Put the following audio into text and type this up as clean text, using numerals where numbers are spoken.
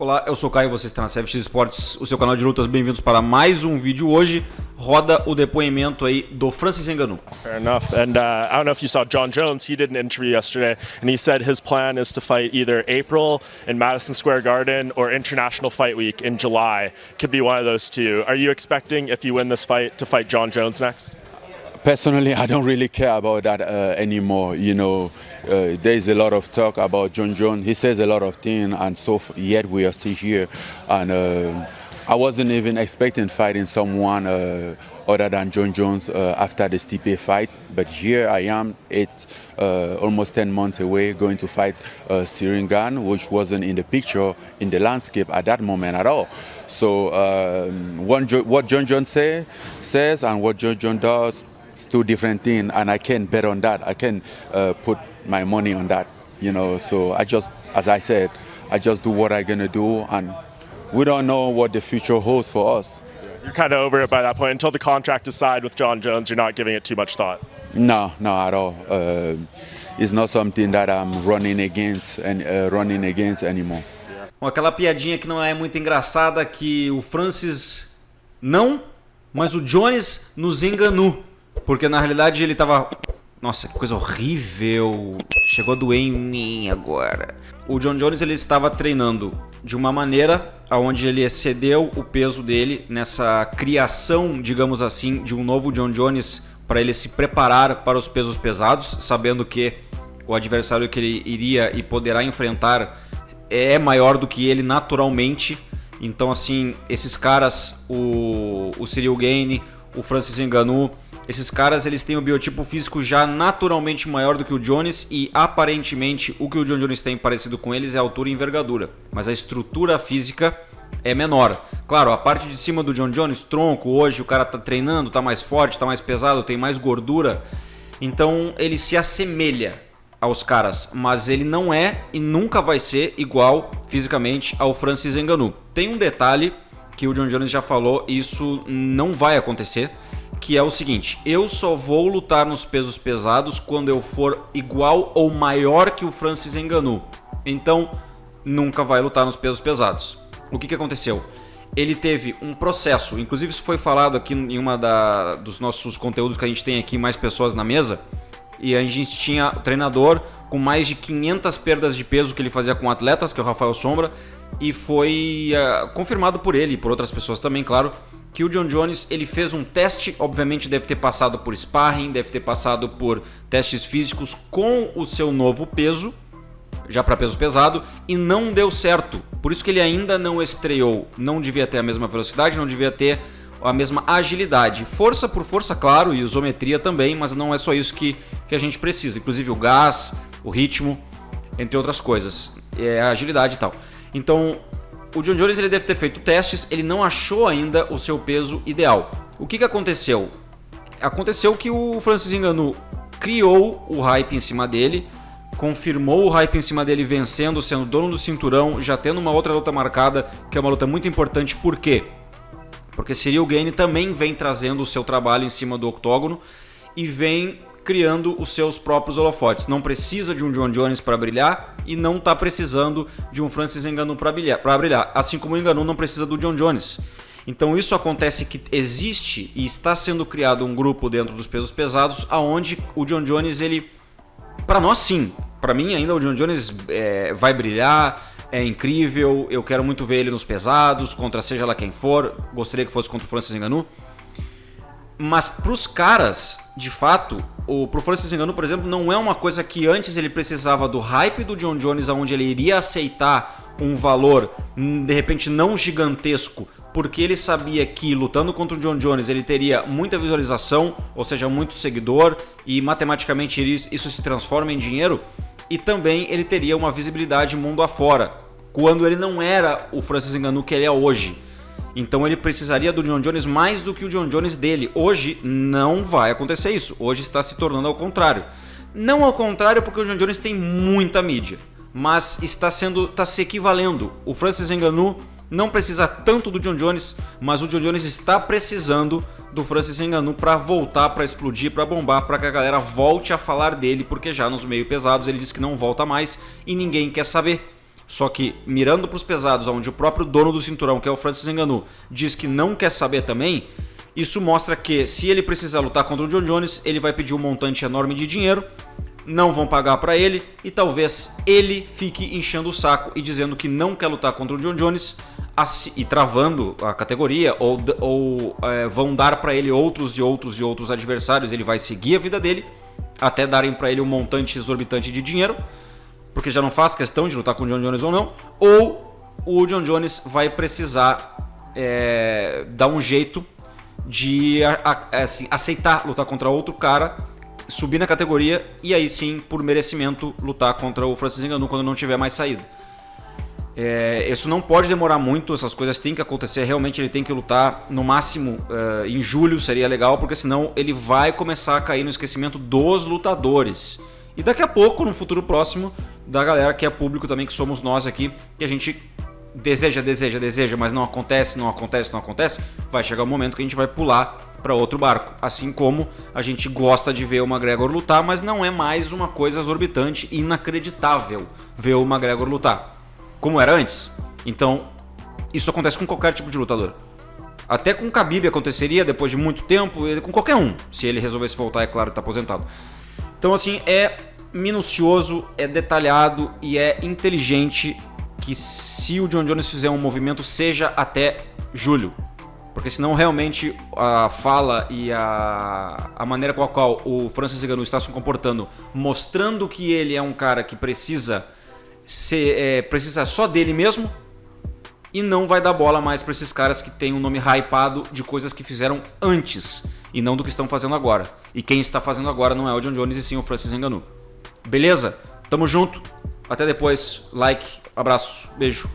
Olá, eu sou o Caio, você está na CFX Esportes, o seu canal de lutas. Bem-vindos para mais um vídeo. Hoje roda o depoimento aí do Francis Ngannou. Fair enough. And I don't know if you saw Jon Jones. He did an interview yesterday, and he said his plan is to fight either April in Madison Square Garden or International Fight Week in July. Could be one of those two. Are you expecting, if you win this fight, to fight Jon Jones next? Personally, I don't really care about that anymore. You know, there's a lot of talk about Jon Jones. He says a lot of things, and yet we are still here. And I wasn't even expecting fighting someone other than Jon Jones after the Stipe fight. But here I am, almost 10 months away, going to fight Ciryl Gane, which wasn't in the picture, in the landscape at that moment at all. So what Jon Jones says and what Jon Jones does, it's two different things, and I can't bet on that. I can put my money on that, you know. So as I said, I just do what I'm gonna do, and we don't know what the future holds for us. You're kind of over it by that point. Until the contract is signed with Jon Jones, you're not giving it too much thought. No, at all. It's not something that I'm running against anymore. Bom, aquela piadinha que não é muito engraçada, que o Francis não, mas o Jones nos enganou. Porque na realidade ele tava... Nossa, que coisa horrível. Chegou a doer em mim agora. O Jon Jones ele estava treinando de uma maneira onde ele excedeu o peso dele nessa criação, digamos assim, de um novo Jon Jones para ele se preparar para os pesos pesados, sabendo que o adversário que ele iria e poderá enfrentar é maior do que ele naturalmente. Então assim, esses caras, o Ciryl Gane, o Francis Ngannou, esses caras eles têm o biotipo físico já naturalmente maior do que o Jones e aparentemente o que o Jon Jones tem parecido com eles é a altura e envergadura, mas a estrutura física é menor. Claro, a parte de cima do Jon Jones, tronco, hoje o cara tá treinando, tá mais forte, tá mais pesado, tem mais gordura, então ele se assemelha aos caras, mas ele não é e nunca vai ser igual fisicamente ao Francis Ngannou. Tem um detalhe que o Jon Jones já falou, e isso não vai acontecer, que é o seguinte: eu só vou lutar nos pesos pesados quando eu for igual ou maior que o Francis Ngannou. Então, nunca vai lutar nos pesos pesados. O que aconteceu? Ele teve um processo, inclusive isso foi falado aqui em uma dos nossos conteúdos que a gente tem aqui, mais pessoas na mesa, e a gente tinha o treinador com mais de 500 perdas de peso que ele fazia com atletas, que é o Rafael Sombra, e foi confirmado por ele e por outras pessoas também, claro, que o Jon Jones ele fez um teste, obviamente deve ter passado por sparring, deve ter passado por testes físicos com o seu novo peso, já para peso pesado, e não deu certo. Por isso que ele ainda não estreou, não devia ter a mesma velocidade, não devia ter a mesma agilidade. Força por força, claro, e isometria também, mas não é só isso que a gente precisa. Inclusive o gás, o ritmo, entre outras coisas, a agilidade e tal. Então, o Jon Jones ele deve ter feito testes, ele não achou ainda o seu peso ideal. O que aconteceu? Aconteceu que o Francis Ngannou criou o hype em cima dele, confirmou o hype em cima dele vencendo, sendo dono do cinturão, já tendo uma outra luta marcada, que é uma luta muito importante. Por quê? Porque Ciryl Gane também vem trazendo o seu trabalho em cima do octógono e vem criando os seus próprios holofotes. Não precisa de um Jon Jones para brilhar e não está precisando de um Francis Ngannou para brilhar, assim como o Ngannou não precisa do Jon Jones. Então isso acontece que existe e está sendo criado um grupo dentro dos pesos pesados aonde o Jon Jones, ele, para nós sim, para mim ainda o Jon Jones vai brilhar, é incrível, eu quero muito ver ele nos pesados, contra seja lá quem for, gostaria que fosse contra o Francis Ngannou. Mas pros caras, de fato, pro Francis Ngannou, por exemplo, não é uma coisa que antes ele precisava do hype do Jon Jones, onde ele iria aceitar um valor, de repente, não gigantesco, porque ele sabia que lutando contra o Jon Jones ele teria muita visualização, ou seja, muito seguidor, e matematicamente isso se transforma em dinheiro, e também ele teria uma visibilidade mundo afora, quando ele não era o Francis Ngannou que ele é hoje. Então ele precisaria do Jon Jones mais do que o Jon Jones dele. Hoje não vai acontecer isso. Hoje está se tornando ao contrário. Não ao contrário porque o Jon Jones tem muita mídia, mas está se equivalendo. O Francis Ngannou não precisa tanto do Jon Jones, mas o Jon Jones está precisando do Francis Ngannou para voltar, para explodir, para bombar, para que a galera volte a falar dele, porque já nos meio pesados ele disse que não volta mais e ninguém quer saber. Só que mirando para os pesados, onde o próprio dono do cinturão, que é o Francis Ngannou, diz que não quer saber também, isso mostra que se ele precisar lutar contra o John Jones, ele vai pedir um montante enorme de dinheiro, não vão pagar para ele e talvez ele fique enchendo o saco e dizendo que não quer lutar contra o John Jones e travando a categoria, ou vão dar para ele outros adversários, ele vai seguir a vida dele até darem para ele um montante exorbitante de dinheiro, porque já não faz questão de lutar com o John Jones ou não, ou o John Jones vai precisar dar um jeito de assim, aceitar lutar contra outro cara, subir na categoria e aí sim, por merecimento, lutar contra o Francis Ngannou quando não tiver mais saído. Isso não pode demorar muito, essas coisas têm que acontecer, realmente ele tem que lutar no máximo em julho, seria legal, porque senão ele vai começar a cair no esquecimento dos lutadores. E daqui a pouco, no futuro próximo, da galera que é público também, que somos nós aqui, que a gente deseja, mas não acontece, vai chegar um momento que a gente vai pular para outro barco. Assim como a gente gosta de ver o McGregor lutar, mas não é mais uma coisa exorbitante, inacreditável ver o McGregor lutar, como era antes. Então, isso acontece com qualquer tipo de lutador. Até com o Khabib aconteceria depois de muito tempo, com qualquer um, se ele resolvesse voltar, é claro, tá aposentado. Então, assim, é minucioso, é detalhado e é inteligente que se o John Jones fizer um movimento seja até julho. Porque senão realmente a fala e a maneira com a qual o Francis Ngannou está se comportando, mostrando que ele é um cara que precisa só dele mesmo e não vai dar bola mais para esses caras que têm um nome hypado de coisas que fizeram antes e não do que estão fazendo agora. E quem está fazendo agora não é o John Jones e sim o Francis Ngannou. Beleza? Tamo junto. Até depois. Like, abraço, beijo.